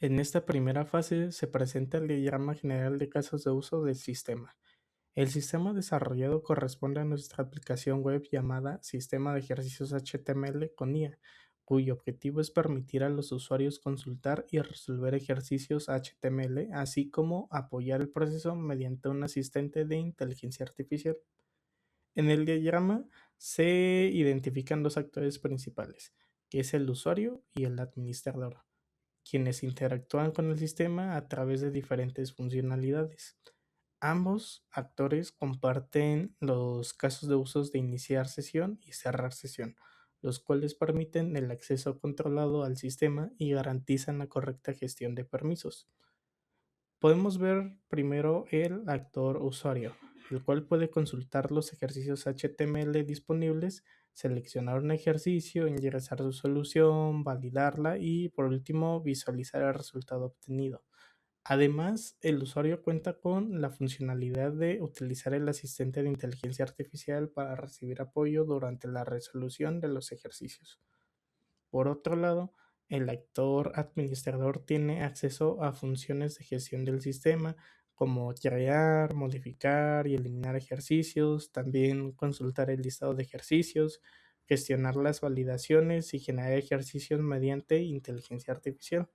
En esta primera fase se presenta el diagrama general de casos de uso del sistema. El sistema desarrollado corresponde a nuestra aplicación web llamada Sistema de Ejercicios HTML con IA, cuyo objetivo es permitir a los usuarios consultar y resolver ejercicios HTML, así como apoyar el proceso mediante un asistente de inteligencia artificial. En el diagrama se identifican dos actores principales, que es el usuario y el administrador, quienes interactúan con el sistema a través de diferentes funcionalidades. Ambos actores comparten los casos de usos de iniciar sesión y cerrar sesión, los cuales permiten el acceso controlado al sistema y garantizan la correcta gestión de permisos. Podemos ver primero el actor usuario, el cual puede consultar los ejercicios HTML disponibles, seleccionar un ejercicio, ingresar su solución, validarla y por último visualizar el resultado obtenido. Además, el usuario cuenta con la funcionalidad de utilizar el asistente de inteligencia artificial para recibir apoyo durante la resolución de los ejercicios. Por otro lado, el actor administrador tiene acceso a funciones de gestión del sistema, como crear, modificar y eliminar ejercicios, también consultar el listado de ejercicios, gestionar las validaciones y generar ejercicios mediante inteligencia artificial.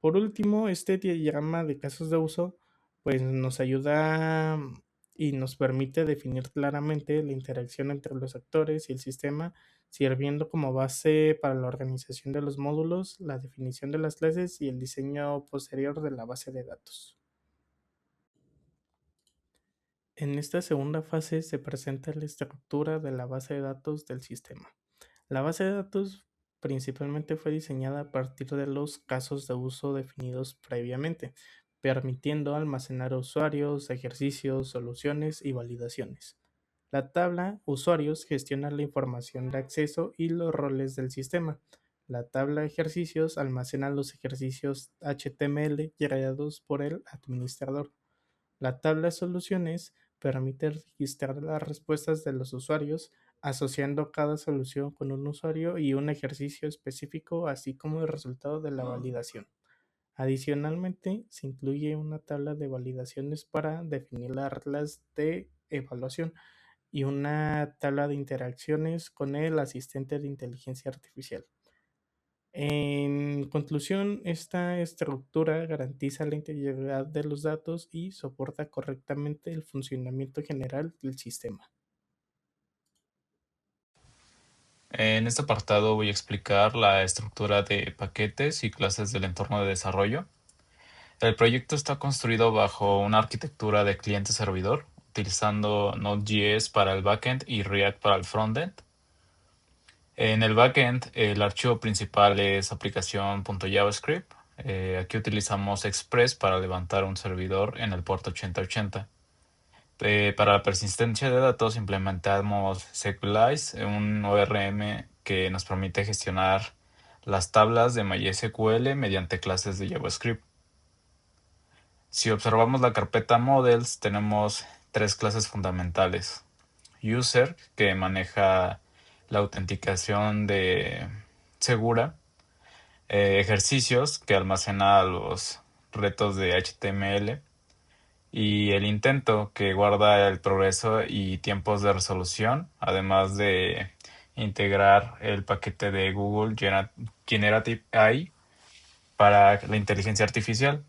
Por último, este diagrama de casos de uso pues nos ayuda y nos permite definir claramente la interacción entre los actores y el sistema, sirviendo como base para la organización de los módulos, la definición de las clases y el diseño posterior de la base de datos. En esta segunda fase se presenta la estructura de la base de datos del sistema. La base de datos principalmente fue diseñada a partir de los casos de uso definidos previamente, permitiendo almacenar usuarios, ejercicios, soluciones y validaciones. La tabla usuarios gestiona la información de acceso y los roles del sistema. La tabla ejercicios almacena los ejercicios HTML creados por el administrador. La tabla de soluciones permite registrar las respuestas de los usuarios, asociando cada solución con un usuario y un ejercicio específico, así como el resultado de la validación. Adicionalmente, se incluye una tabla de validaciones para definir las reglas de evaluación y una tabla de interacciones con el asistente de inteligencia artificial. En conclusión, esta estructura garantiza la integridad de los datos y soporta correctamente el funcionamiento general del sistema. En este apartado voy a explicar la estructura de paquetes y clases del entorno de desarrollo. El proyecto está construido bajo una arquitectura de cliente-servidor, utilizando Node.js para el backend y React para el frontend. En el backend, el archivo principal es aplicación.javascript. Aquí utilizamos Express para levantar un servidor en el puerto 8080. Para la persistencia de datos implementamos Sequelize, un ORM que nos permite gestionar las tablas de MySQL mediante clases de JavaScript. Si observamos la carpeta Models, tenemos tres clases fundamentales. User, que maneja la autenticación segura. Ejercicios, que almacena los retos de HTML. Y el intento, que guarda el progreso y tiempos de resolución, además de integrar el paquete de Google Generative AI para la inteligencia artificial.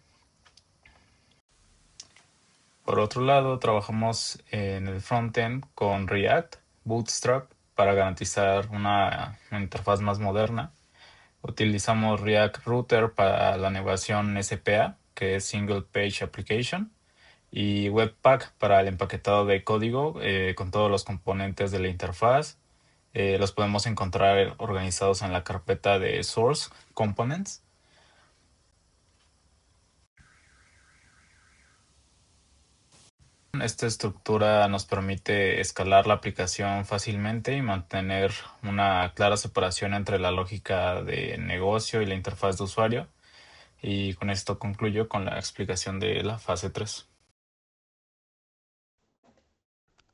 Por otro lado, trabajamos en el frontend con React, Bootstrap para garantizar una interfaz más moderna. Utilizamos React Router para la navegación SPA, que es Single Page Application, y Webpack para el empaquetado de código con todos los componentes de la interfaz. Los podemos encontrar organizados en la carpeta de Source Components. Esta estructura nos permite escalar la aplicación fácilmente y mantener una clara separación entre la lógica de negocio y la interfaz de usuario. Y con esto concluyo con la explicación de la fase 3.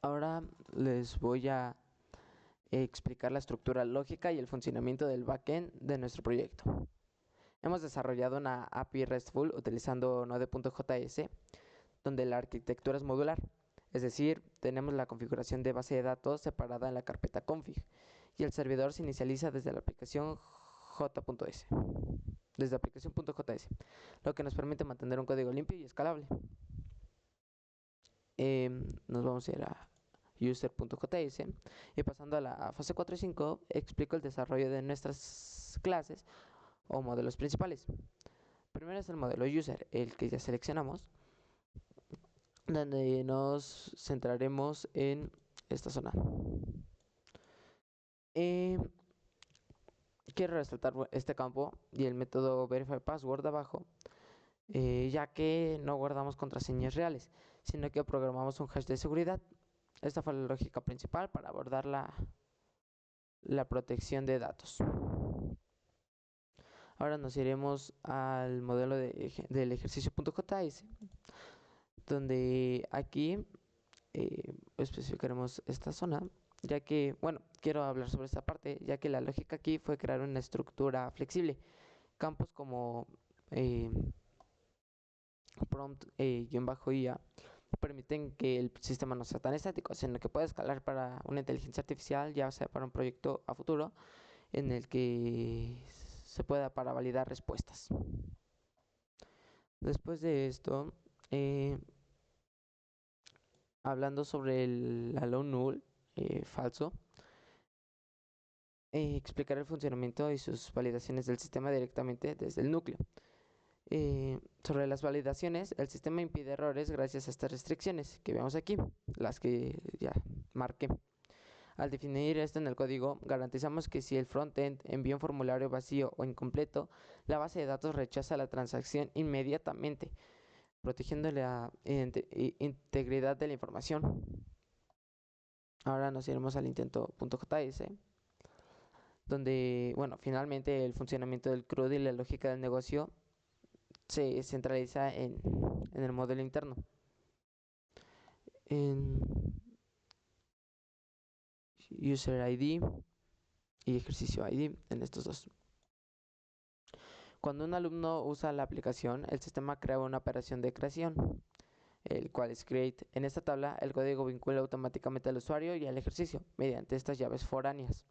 Ahora les voy a explicar la estructura lógica y el funcionamiento del backend de nuestro proyecto. Hemos desarrollado una API RESTful utilizando Node.js, donde la arquitectura es modular. Es decir, tenemos la configuración de base de datos separada en la carpeta config y el servidor se inicializa desde la aplicación j.s, desde aplicación.js, lo que nos permite mantener un código limpio y escalable. Nos vamos a ir a user.js y pasando a la fase 4 y 5 explico el desarrollo de nuestras clases o modelos principales. Primero es el modelo user, el que ya seleccionamos, donde nos centraremos en esta zona. Quiero resaltar este campo y el método verify password de abajo, ya que no guardamos contraseñas reales, sino que programamos un hash de seguridad. Esta fue la lógica principal para abordar la protección de datos. Ahora nos iremos al modelo del ejercicio.js, donde aquí especificaremos esta zona, ya que, bueno, quiero hablar sobre esta parte, ya que la lógica aquí fue crear una estructura flexible. Campos como prompt-IA permiten que el sistema no sea tan estático, sino que pueda escalar para una inteligencia artificial, ya sea para un proyecto a futuro en el que se pueda para validar respuestas. Después de esto, hablando sobre el allow null, falso, explicar el funcionamiento y sus validaciones del sistema directamente desde el núcleo. Sobre las validaciones, el sistema impide errores gracias a estas restricciones que vemos aquí, las que ya marqué. Al definir esto en el código, garantizamos que si el frontend envía un formulario vacío o incompleto, la base de datos rechaza la transacción inmediatamente, protegiendo la integridad de la información. Ahora nos iremos al intento.js, donde, bueno, finalmente el funcionamiento del CRUD y la lógica del negocio se centraliza en el modelo interno. En User ID y Ejercicio ID, en estos dos. Cuando un alumno usa la aplicación, el sistema crea una operación de creación, el cual es create. En esta tabla, el código vincula automáticamente al usuario y al ejercicio mediante estas llaves foráneas.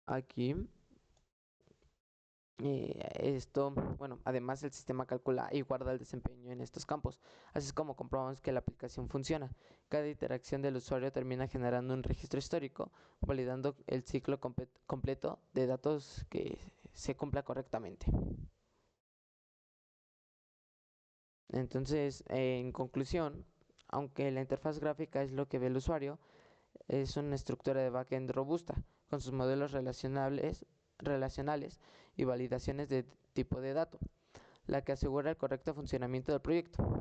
Aquí bueno, además el sistema calcula y guarda el desempeño en estos campos. Así es como comprobamos que la aplicación funciona. Cada interacción del usuario termina generando un registro histórico, validando el ciclo completo de datos que se cumpla correctamente. Entonces, en conclusión, aunque la interfaz gráfica es lo que ve el usuario, es una estructura de backend robusta, con sus modelos relacionales y validaciones de tipo de dato, la que asegura el correcto funcionamiento del proyecto.